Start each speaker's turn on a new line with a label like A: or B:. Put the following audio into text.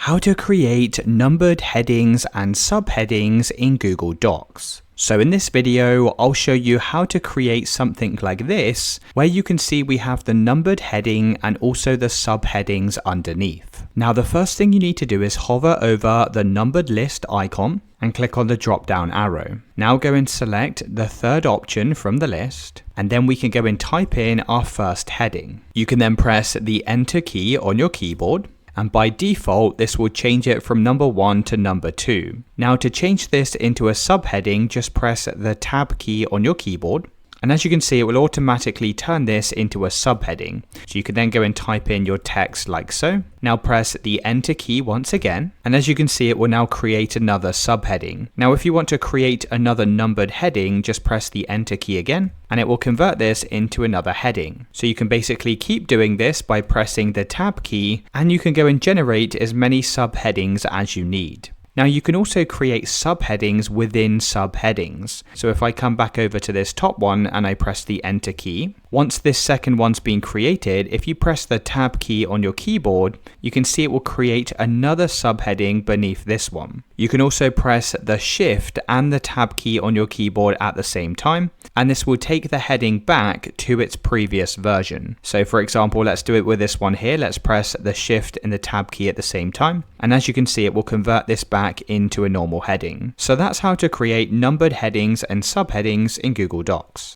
A: How to create numbered headings and subheadings in Google Docs. So in this video, I'll show you how to create something like this, where you can see we have the numbered heading and also the subheadings underneath. Now the first thing you need to do is hover over the numbered list icon and click on the drop down arrow. Now go and select the third option from the list, and then we can go and type in our first heading. You can then press the enter key on your keyboard, and by default this will change it from number 1 to number 2. Now to change this into a subheading, just press the tab key on your keyboard, and as you can see it will automatically turn this into a subheading. So you can then go and type in your text like so. Now press the enter key once again, and as you can see it will now create another subheading. Now if you want to create another numbered heading, just press the enter key again, and it will convert this into another heading. So you can basically keep doing this by pressing the tab key, and you can go and generate as many subheadings as you need. Now you can also create subheadings within subheadings. So if I come back over to this top one and I press the enter key, once this second one's been created, if you press the tab key on your keyboard, you can see it will create another subheading beneath this one. You can also press the shift and the tab key on your keyboard at the same time, and this will take the heading back to its previous version. So for example, let's do it with this one here. Let's press the shift and the tab key at the same time, and as you can see it will convert this back into a normal heading. So that's how to create numbered headings and subheadings in Google Docs.